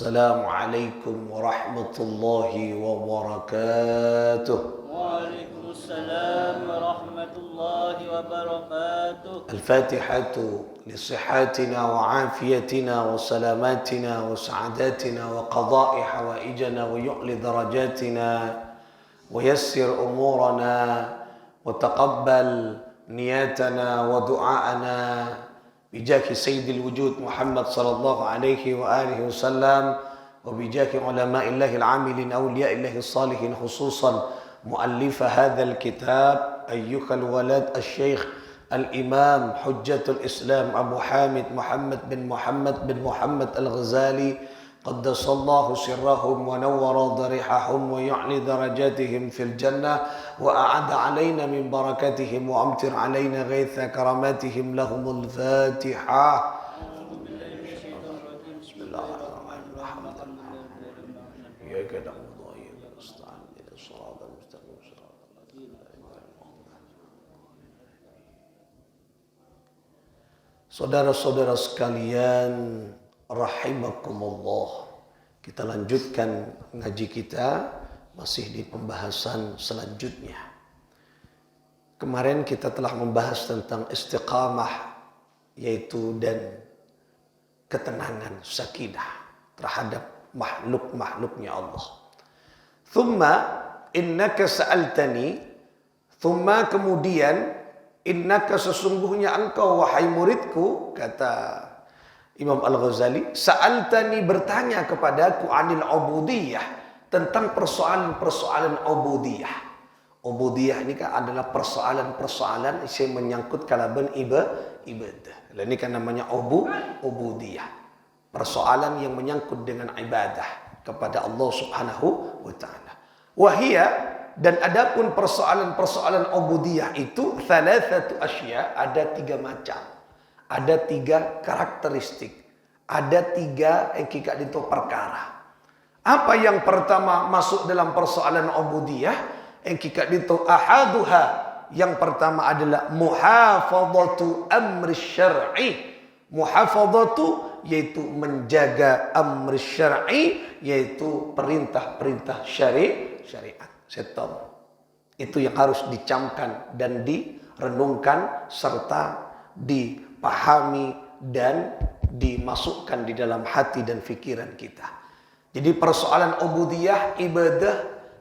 Assalamualaikum warahmatullahi wabarakatuh. Waalaikumsalam warahmatullahi wabarakatuh. Al-Fatihatu لصحتنا وعافيتنا وسلاماتنا وسعادتنا وقضاء حوائجنا ويعلي درجاتنا ويسر أمورنا وتقبل نياتنا ودعاءنا بجاه سيد الوجود محمد صلى الله عليه وآله وسلم وبجاه علماء الله العاملين أولياء الله الصالحين خصوصا مؤلف هذا الكتاب أيها الولد الشيخ الإمام حجة الإسلام أبو حامد محمد بن محمد الغزالي قدس الله سرهم ونور ضريحهم ويعلي درجاتهم في الجنة وأعد علينا من بركاتهم وأمطر علينا غيث كراماتهم لهم الفاتحة. بسم الله الرحمن الرحيم. إياك نعبد وإياك نستعين اهدنا الصراط المستقيم صراط الذين أنعمت عليهم. Saudara-saudara sekalian, rahimakumullah. Kita lanjutkan ngaji kita masih di pembahasan selanjutnya. Kemarin kita telah membahas tentang istiqamah, yaitu dan ketenangan, sakinah terhadap makhluk-makhluknya Allah. Thumma innaka sa'altani, thumma kemudian innaka sesungguhnya engkau wahai muridku, kata Imam Al-Ghazali, sa'altani bertanya kepadaku anil ubudiyah, tentang persoalan-persoalan ubudiyah. Ubudiyah ini kan adalah persoalan-persoalan yang menyangkut kalaban ibadah. Ini kan namanya ubudiyah. Persoalan yang menyangkut dengan ibadah kepada Allah Subhanahu wa taala. Wahia, dan adapun persoalan-persoalan ubudiyah itu thalathatu asya, ada 3 macam. Ada 3 karakteristik. Ada 3 hakikat itu perkara. Apa yang pertama masuk dalam persoalan ubudiyah? Hakikat itu ahaduha. Yang pertama adalah muhafadhatu amri syar'i. Muhafadhatu yaitu menjaga amri syar'i, yaitu perintah-perintah syariat. Setom. Itu yang harus dicamkan dan direnungkan serta dipahami dan dimasukkan di dalam hati dan pikiran kita. Jadi persoalan ubudiyah, ibadah,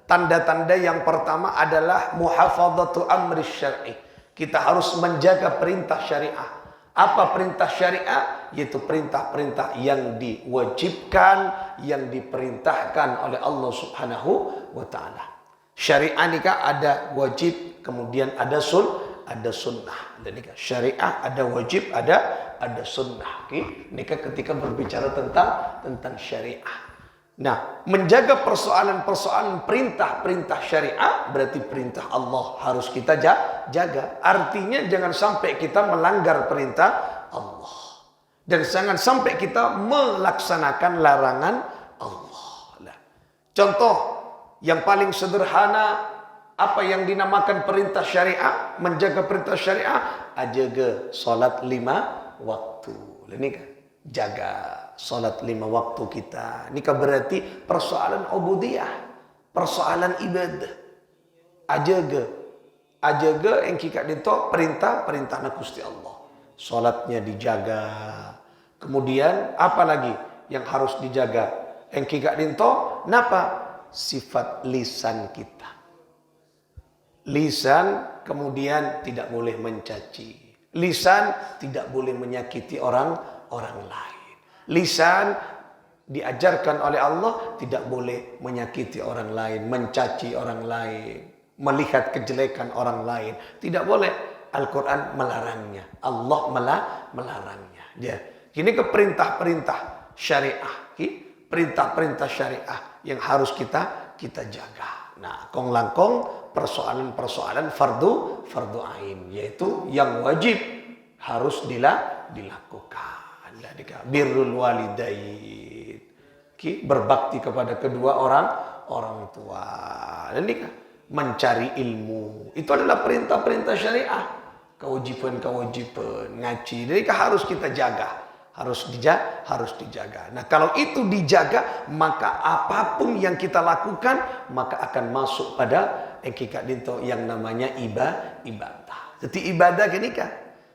tanda-tanda yang pertama adalah muhafadzatu amri syar'i. Kita harus menjaga perintah syariah. Apa perintah syariah? Yaitu perintah-perintah yang diwajibkan, yang diperintahkan oleh Allah Subhanahu wa taala. Syariah nikah ada wajib, kemudian ada sunnah. Dan nikah syariah ada wajib, ada sunnah. Okay? Nikah ketika berbicara tentang syariah. Nah, menjaga persoalan-persoalan perintah syariah berarti perintah Allah harus kita jaga. Artinya jangan sampai kita melanggar perintah Allah. Dan jangan sampai kita melaksanakan larangan Allah. Contoh yang paling sederhana, apa yang dinamakan perintah syariah, menjaga perintah syariah, jaga salat 5 waktu. Ini kan jaga salat 5 waktu kita. Ini kan berarti persoalan ubudiyah, persoalan ibadah. Ajaga yang kita itu perintah Gusti Allah. Salatnya dijaga. Kemudian apa lagi yang harus dijaga? Yang kita itu napa? Sifat lisan kita. Lisan kemudian tidak boleh mencaci. Lisan tidak boleh menyakiti orang lain. Lisan diajarkan oleh Allah tidak boleh menyakiti orang lain, mencaci orang lain, melihat kejelekan orang lain. Tidak boleh. Al-Quran melarangnya. Allah melarangnya. Ya. Ini ke perintah-perintah syariah. Perintah-perintah syariah yang harus kita jaga. Nah, kong langkong persoalan-persoalan fardu ain, yaitu yang wajib harus dilakukan. Birrul walidain. Berbakti kepada kedua orang tua. Dan mencari ilmu. Itu adalah perintah-perintah syariah. Kewajiban ngaji. Jadi harus kita jaga. harus dijaga. Nah, kalau itu dijaga, maka apapun yang kita lakukan maka akan masuk pada engkika dinto yang namanya ibadah. Jadi ibadah kenika.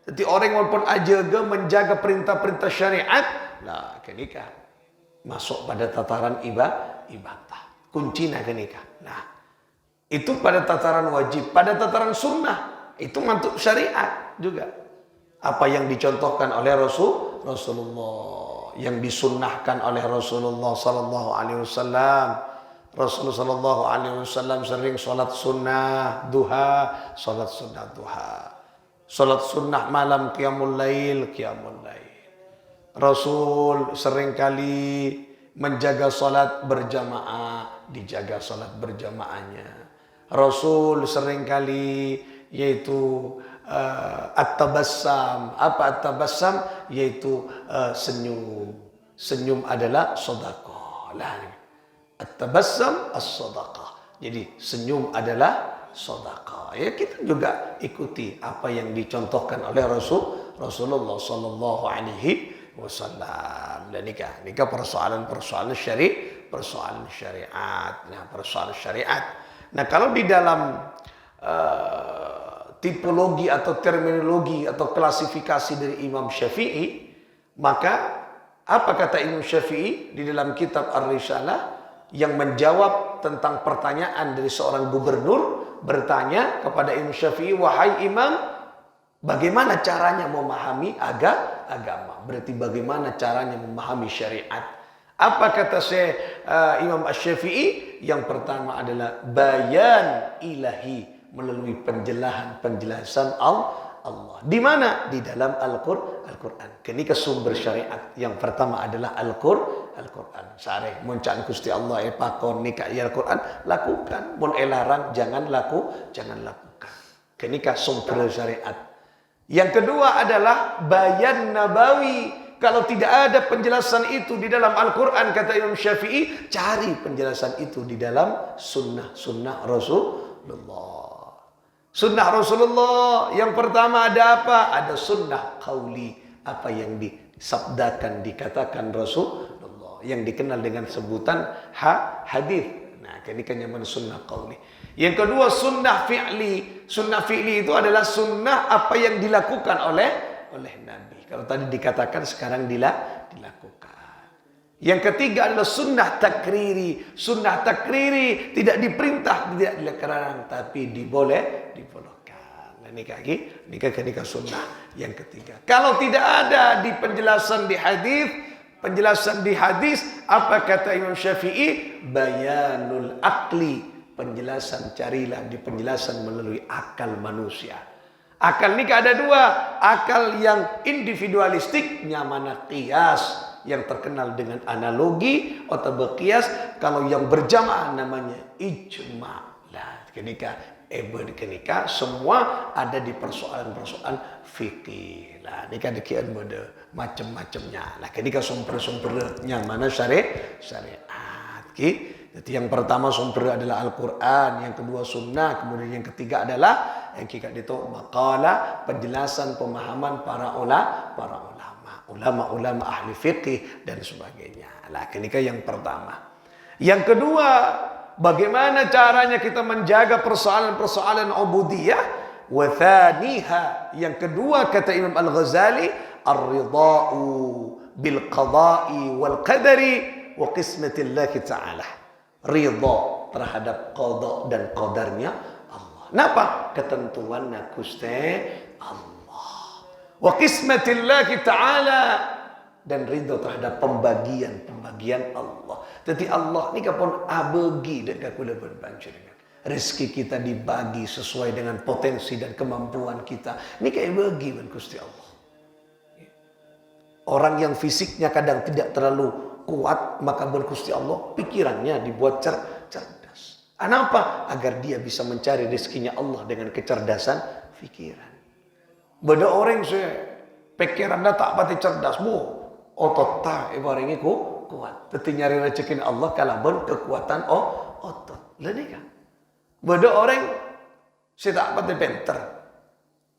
Jadi orang walaupun ajaga menjaga perintah-perintah syariat, nah kenika masuk pada tataran ibadah. Kuncinya kenika. Nah, itu pada tataran wajib, pada tataran sunnah itu mantuk syariat juga. Apa yang dicontohkan oleh Rasulullah, yang disunnahkan oleh Rasulullah sallallahu alaihi wasallam. Rasulullah sallallahu alaihi wasallam sering salat sunnah duha, salat sunnah duha. Salat sunnah malam qiyamul lail. Rasul sering kali menjaga salat berjamaah, dijaga salat berjamaahnya. Rasul sering kali yaitu at-tabassam. Apa at-tabassam? Yaitu senyum. Senyum adalah sedekah. At-tabassam as-sedekah. Jadi senyum adalah sedekah. Ya, kita juga ikuti apa yang dicontohkan oleh Rasulullah sallallahu alaihi wasallam. Dan nikah persoalan syariat. Nah, persoalan syariat. Nah, kalau di dalam tipologi atau terminologi atau klasifikasi dari Imam Syafi'i, maka apa kata Imam Syafi'i di dalam kitab Ar-Risalah yang menjawab tentang pertanyaan dari seorang gubernur bertanya kepada Imam Syafi'i, wahai Imam, bagaimana caranya memahami agama? Berarti bagaimana caranya memahami syariat? Apa kata Imam Asy-Syafi'i? Yang pertama adalah bayan ilahi, melalui penjelasan Allah. Di mana? Di dalam Al-Quran. Kenika sumber syariat yang pertama adalah Al-Quran. Sare muncak Gusti Allah pakon nikah Al-Quran, lakukan. Mun elarang jangan lakukan. Kenika sumber syariat. Yang kedua adalah bayan nabawi. Kalau tidak ada penjelasan itu di dalam Al-Quran, kata Imam Syafi'i, cari penjelasan itu di dalam sunnah Rasulullah. Sunnah Rasulullah yang pertama ada apa? Ada sunnah qauli, apa yang disabdakan, dikatakan Rasulullah, yang dikenal dengan sebutan hadis. Nah, ini kan yang sunnah qauli. Yang kedua sunnah fi'li. Sunnah fi'li itu adalah sunnah apa yang dilakukan oleh Nabi. Kalau tadi dikatakan, sekarang dilakukan. Yang ketiga adalah sunnah takriri. Sunnah takriri tidak diperintah, tidak dilarang, tapi dibolehkan. Nah, nikah sunnah yang ketiga. Kalau tidak ada di penjelasan di hadis, apa kata Imam Syafi'i? Bayanul akli. Penjelasan, carilah di penjelasan melalui akal manusia. Akal nikah ada dua. Akal yang individualistik, nyamana qiyas, yang terkenal dengan analogi atau berkias. Kalau yang berjamaah namanya ijma'. Lah, kenika semua ada di persoalan-persoalan fikih. Lah, nikah dikian mode macam-macamnya. Lah, kenika sumber-sumbernya mana syariat. Jadi yang pertama sumber adalah Al-Quran, yang kedua sunnah, kemudian yang ketiga adalah yang kita itu maqalah, penjelasan pemahaman para ulama ahli fiqih dan sebagainya. Lah, ini yang pertama. Yang kedua, bagaimana caranya kita menjaga persoalan-persoalan ubudiyah? Wa thaniha, yang kedua kata Imam Al-Ghazali, ar-ridha'u bil qada'i wal qadari wa qismatillahi ta'ala. Ridha terhadap qada dan qadarnya Allah. Napa? Ketentuannya Gusti Allah. Wa qismatillahi ta'ala, dan ridha terhadap pembagian Allah. Jadi Allah ni kapon abegi dekat kula berpanjenengan. Rezeki kita dibagi sesuai dengan potensi dan kemampuan kita. Ini kayak bagi ban Gusti Allah. Orang yang fisiknya kadang tidak terlalu kuat, maka Gusti Allah pikirannya dibuat cerdas. Kenapa? Agar dia bisa mencari rezekinya Allah dengan kecerdasan pikiran. Beda orang saya pikirannya tak pati cerdas, otot tak ibaratnya kuat. Tetapi nyari rezeki Allah kalabon kekuatan otot. Lani kan? Beda orang saya tak pati pinter,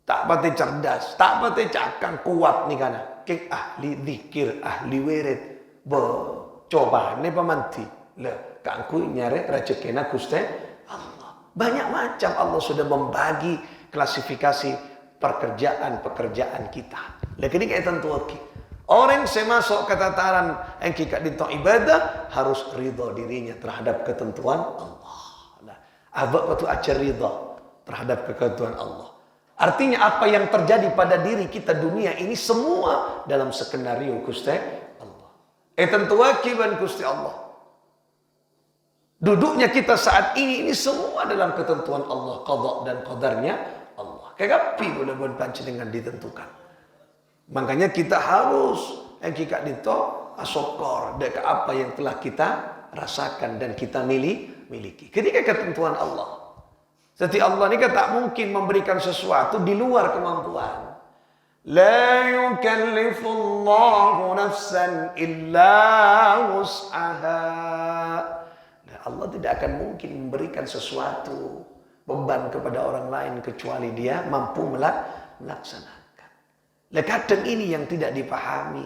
tak pati cerdas, tak pati cakang kuat nih kana. ke ahli zikir, ahli wirid. Coba ne pamanti. Lah, kangku nyare rezekina Gusti Allah. Banyak macam Allah sudah membagi klasifikasi pekerjaan kita. Lah kini kayak tentu oke. Orang yang masuk ke tataran yang kita dinto ibadah harus ridho dirinya terhadap ketentuan Allah. Nah, abak itu ajar ridho terhadap ketentuan Allah. Artinya apa yang terjadi pada diri kita dunia ini semua dalam skenario Gusti Allah. Tentu wakiban Gusti Allah. Duduknya kita saat ini semua dalam ketentuan Allah, qada dan qadarnya Allah. Kagapi boleh berpancing dengan ditentukan. Makanya kita harus kita dito asokor dekat apa yang telah kita rasakan dan kita miliki. Ketika ketentuan Allah. Setiap Allah ini tak mungkin memberikan sesuatu di luar kemampuan. La yukallifullahu nafsan illa wus'aha. Allah tidak akan mungkin memberikan sesuatu beban kepada orang lain kecuali dia mampu melaksanakan. Kadang ini yang tidak dipahami.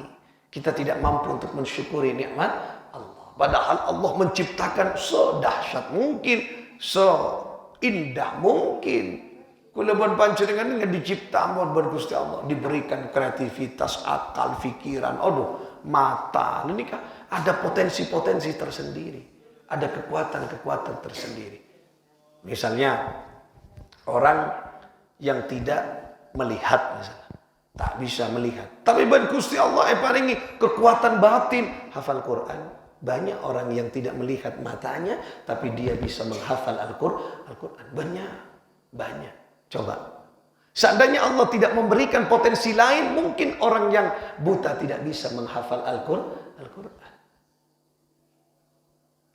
Kita tidak mampu untuk mensyukuri nikmat Allah. Padahal Allah menciptakan sedahsyat mungkin, seindah mungkin. Kulaban panjenengan dengan dicipta buat Gusti Allah, diberikan kreativitas, akal, pikiran, mata. Ini kan ada potensi-potensi tersendiri, ada kekuatan-kekuatan tersendiri. Misalnya orang yang tidak melihat misalnya. Tak bisa melihat. Tapi ban Gusti Allah paringi kekuatan batin. Hafal Quran. Banyak orang yang tidak melihat matanya. Tapi dia bisa menghafal Al-Quran. Banyak. Coba. Seandainya Allah tidak memberikan potensi lain. Mungkin orang yang buta tidak bisa menghafal Al-Quran.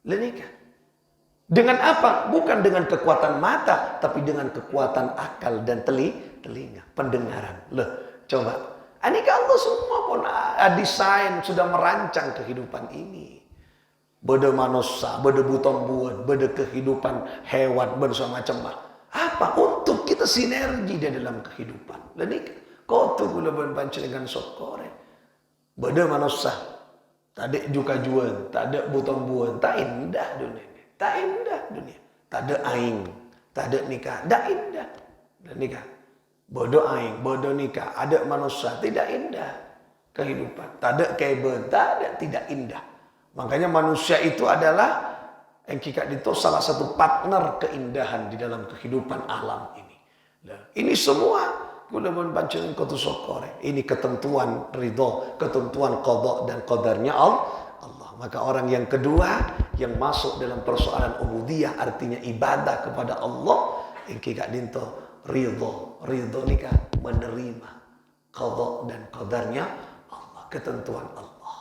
Lenika. Dengan apa? Bukan dengan kekuatan mata. Tapi dengan kekuatan akal dan telinga. Pendengaran. Coba, ini Allah semua pun desain, sudah merancang kehidupan ini. Beda manusia, beda buton-buan, beda kehidupan hewan, beda macam apa? Untuk kita sinergi di dalam kehidupan. Dan ini kau tu gula berpancing dengan sokore. Beda manusia, tak ada juga jual, tak ada buton-buan, tak indah dunia ini. Tak indah dunia. Tak ada aing, tak ada nikah, tak indah. Dan nikah. Bodoh aing, bodoh nikah, ada manusia, tidak indah kehidupan. Tak ada keben, tidak indah. Makanya manusia itu adalah yang kita itu salah satu partner keindahan di dalam kehidupan alam ini. Ini semua kulaban panjenengan kudu sokore. Ini ketentuan ridho, ketentuan qada dan qadarnya Allah. Maka orang yang kedua yang masuk dalam persoalan ubudiyah artinya ibadah kepada Allah yang kita dinto ridho ni kan menerima qada dan qadarnya Allah, ketentuan Allah.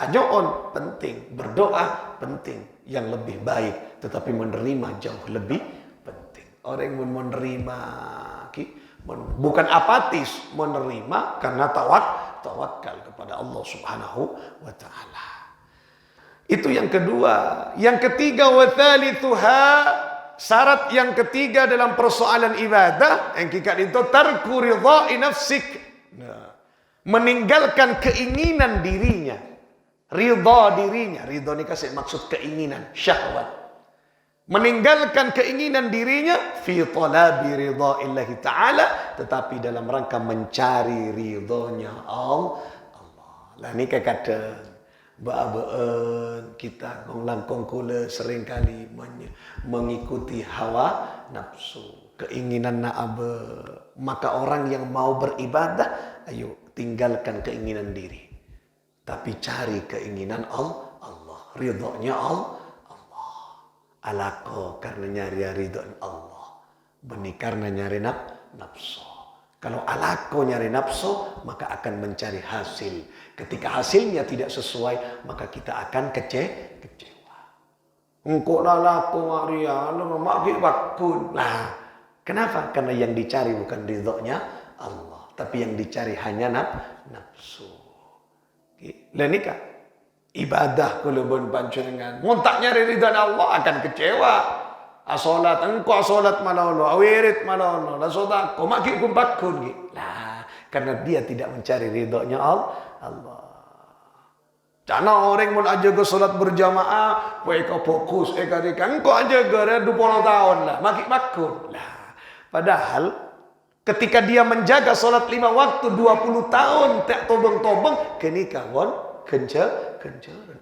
Ajoon penting, berdoa penting, yang lebih baik, tetapi menerima jauh lebih penting. Orang yang menerima bukan apatis, menerima karena tawakal kepada Allah Subhanahu wa taala. Itu yang kedua. Yang ketiga wa thalithuha. Syarat yang ketiga dalam persoalan ibadah yang kita itu tarku ridha'i nafsik. Meninggalkan keinginan dirinya. Ridha dirinya. Ridha ini kasih maksud keinginan, syahwat. Meninggalkan keinginan dirinya fi talabi ridha'illahi ta'ala, tetapi dalam rangka mencari ridhonya Allah. Lah ini kayak kata ba'abaan kita langkong kula seringkali mengikuti hawa nafsu, keinginan na'aba. Maka orang yang mau beribadah, ayo tinggalkan keinginan diri, tapi cari keinginan Allah, ridhonya Allah. Alako karena nyari ridho Allah, benih karena nyari nafsu. Kalau alako nyari nafsu, maka akan mencari hasil. Ketika hasilnya tidak sesuai, maka kita akan kecewa. Engkau lalako Maria, maki wakun. Nah, kenapa? Karena yang dicari bukan ridhonya Allah, tapi yang dicari hanya nafsu. Lenika ibadah kalau panjenengan muntak nyari ridha Allah akan kecewa. Asolat engkau asolat malono, awirit malono, la sodak kau maki kumpakun. Lah Karena dia tidak mencari ridhonya Allah. Cana orang mau aja ke solat berjamaah, kau fokus, kan kau aja gara 20 tahun lah, makin makun lah. Padahal ketika dia menjaga solat 5 waktu 20 tahun, tak tobeng-tobeng, kini kawan kencang.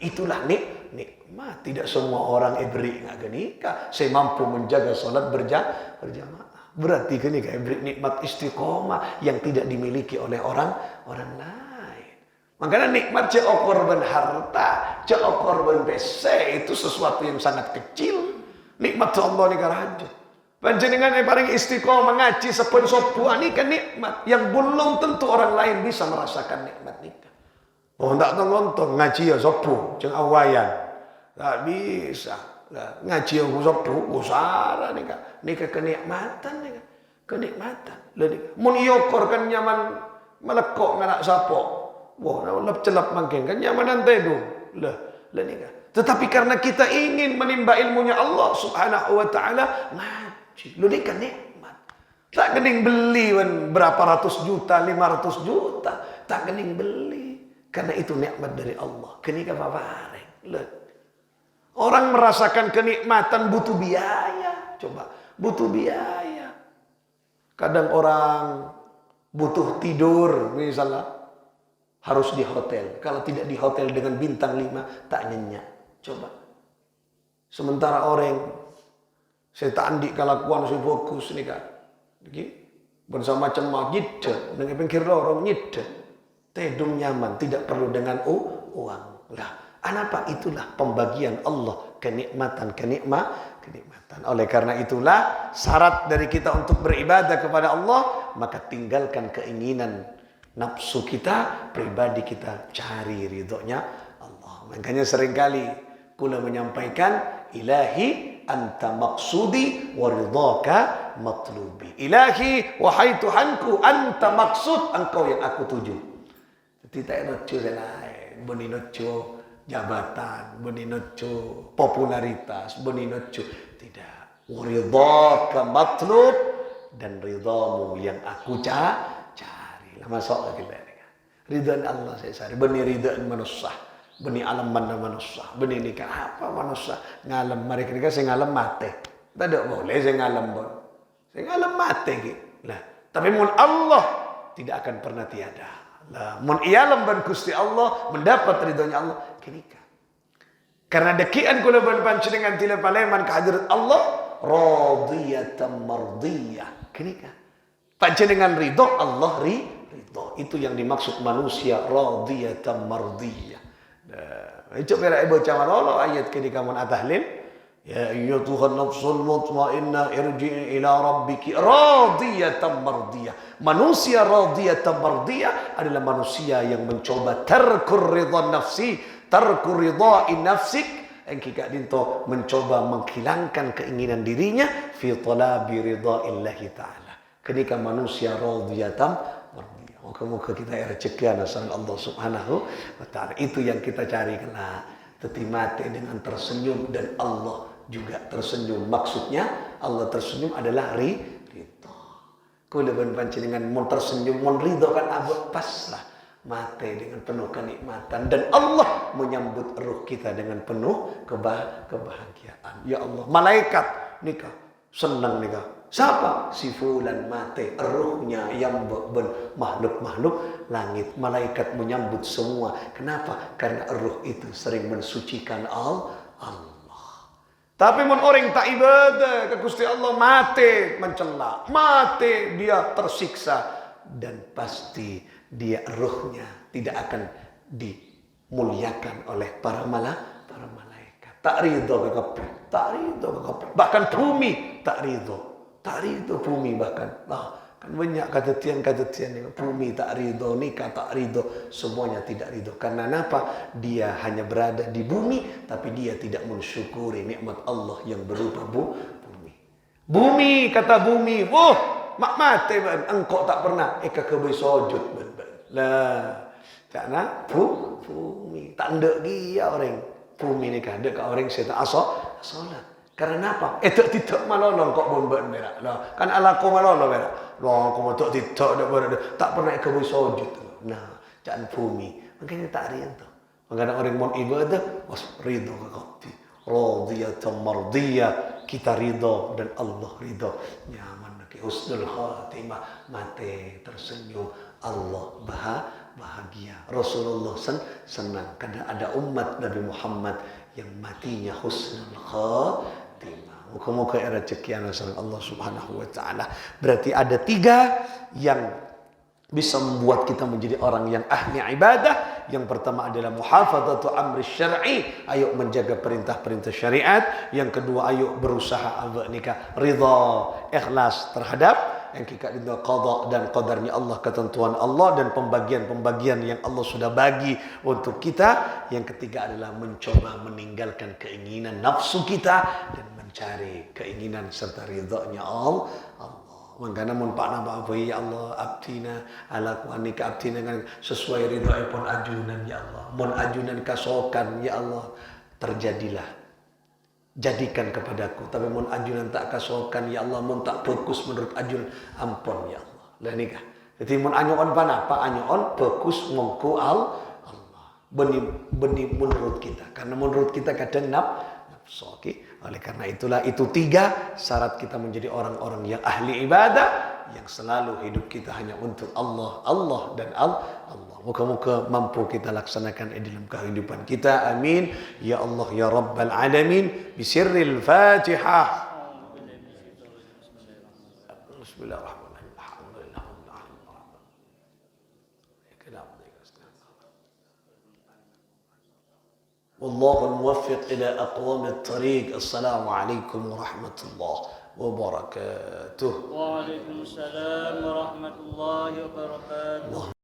Itulah nikmat. Tidak semua orang beri nggak kenika. Saya mampu menjaga solat berjamaah. Berarti kenika beri nikmat istiqomah yang tidak dimiliki oleh orang lain. Makanya nikmat cek korban harta, cek korban PC itu sesuatu yang sangat kecil. Nikmat Allah ni karaja. Panjenengan yang paling istiqomah mengaji sepun sopuan ini kan nikmat yang belum tentu orang lain bisa merasakan nikmat nikah. Oh tak nonton ngaji ya sopu, ceng awayan, tak bisa. Ngaji ya sopu, usara nikah kenikmatan kenikmatan. Mun yokor kan nyaman melekok nganak sapo. Wah, lap celap mangkeng kan nyaman tedu. Lah nikah. Tetapi karena kita ingin menimba ilmunya Allah Subhanahu wa taala, ngaji. Lu nikah nikmat. Tak kening beli berapa ratus juta, 500 juta, tak kening beli. Karena itu nikmat dari Allah. Kenika papareng. Orang merasakan kenikmatan butuh biaya. Coba, butuh biaya. Kadang orang butuh tidur misalnya. Harus di hotel. Kalau tidak di hotel dengan bintang 5, tak nyenyak. Coba. Sementara orang, saya tak andik kelakuan saya fokus ni kan. Bersama macam nyidde. Dengan pinggir lorong nyidde. Tedung nyaman. Tidak perlu dengan uang. Lah, apa itulah pembagian Allah. Kenikmatan. Oleh karena itulah, syarat dari kita untuk beribadah kepada Allah, maka tinggalkan keinginan nafsu kita, pribadi kita, cari ridhonya Allah. Makanya seringkali kula menyampaikan, ilahi anta maksudi wa ridhaka matlubi. Ilahi, wahai Tuhanku, anta maksud, engkau yang aku tuju. Tidak nojo lain, beni nojo jabatan, beni nojo popularitas, beni nojo tidak. Wa ridhaka matlub, dan ridhamu yang aku cari. Masuk kita ni. Ridhan Allah saya cari. Beni ridhan manusia. Beni alam mana manusia. Beni nikah apa manusia. Ngalam mereka nikah saya ngalam mati. Tak ada boleh saya ngalam pun. Saya ngalam mati gitu. Lah, tapi mun Allah tidak akan pernah tiada. Lah, mun ialam ban Gusti Allah mendapat ridhonya Allah kenikah. Karena dekian kula ban panjenengan tila paleman ke hadirat Allah radiyatan mardiyah. Kenikah. Panjenengan ridho Allah ridho. Itu yang dimaksud manusia radiyatan mardiyah. Coba baca malolo ayat ketika mun atahlil, ya ayyatuhan nafsul mutmainnah irji'i ila rabbiki radiyatan mardiyah. Manusia radiyatan mardiyah adalah manusia yang mencoba tarkur ridha nafsi, tarkur ridha'i nafsik, yang kika dinto mencoba menghilangkan keinginan dirinya fi talabi ridha'illahi ta'ala. Ketika manusia radiyatan mardiyah. Moga-moga kita rezekian asal Allah Subhanahu wa taala. Itu yang kita cari kena tetimate dengan tersenyum dan Allah juga tersenyum. Maksudnya Allah tersenyum adalah ridho. Kula ban panjenengan mun tersenyum mun ridho kan abot pasrah mate dengan penuh kenikmatan dan Allah menyambut ruh kita dengan penuh kebahagiaan. Ya Allah, malaikat nikah senang nikah. Siapa? Si fulan mate, ruhnya yang makhluk-makhluk langit. Malaikat menyambut semua. Kenapa? Karena ruh itu sering mensucikan Allah. Tapi mun orang tak ibadah ke Gusti Allah mate mencela, mate dia tersiksa dan pasti dia ruhnya tidak akan dimuliakan oleh para malaikat. Tak ridho ke kabeh, tak ridho ke kabeh. Bahkan bumi tak ridho. Tak ridho bumi bahkan. Kan banyak kata-kata bumi tak ridho, nikah tak ridho, semuanya tidak ridho. Karena apa? Dia hanya berada di bumi, tapi dia tidak mensyukuri nikmat Allah yang berupa bumi. Bumi kata bumi, mak mate engkau tak pernah kebe sujud lah. Karena bumi tak ndak dia orang bumi nikah ndak ka orang setan salat. Karena apa? Tidak malolong kok bomben merah. Lah, kan ala ko malolo merah. Loh, aku mau tak pernah ke sujud. Nah, jangan bumi. Makanya tak rian tuh. Makanya orang mau ibadah, was ridho ke hati. Radiyatan mardiyah. Kita ridho dan Allah ridho. Nyaman ke husnul khatimah. Mati tersenyum. Allah bahagia. Rasulullah senang. Karena ada umat Nabi Muhammad yang matinya husnul khatimah. Muka-muka rezeki anak Allah Subhanahu wa taala. Berarti ada 3 yang bisa membuat kita menjadi orang yang ahli ibadah. Yang pertama adalah muhafadzatu amri syar'i, ayo menjaga perintah-perintah syariat. Yang kedua, ayo berusaha nikah ridha, ikhlas terhadap yang kita itu qada dan qadarnya Allah, ketentuan Allah dan pembagian-pembagian yang Allah sudah bagi untuk kita. Yang ketiga adalah mencoba meninggalkan keinginan nafsu kita dan mencari keinginan serta ridhonya Allah. Mangkana mun pak nama apa ya Allah abdina ala kuanika abdina kan sesuai ridho pun ajunan ya Allah. Mun ajunan kasokan ya Allah terjadilah. Jadikan kepadaku. Tapi mun ajunan tak kasokan ya Allah, mun tak fokus menurut ajun ampun ya Allah. Lah nikah. Jadi mun anyoon panapa anyoon fokus ngongku Allah. Beni menurut kita. Karena menurut kita kadang nafsu. Okay? Oleh karena itulah itu 3 syarat kita menjadi orang-orang yang ahli ibadah, yang selalu hidup kita hanya untuk Allah dan Allah. Moga-moga mampu kita laksanakan di dalam kehidupan kita. Amin. Ya Allah ya Rabbal Alamin. Bisirril Fatihah. Bismillahirrahmanirrahim. والله الموفق إلى أقوام الطريق. السلام عليكم ورحمة الله وبركاته. وعليكم السلام ورحمة الله وبركاته.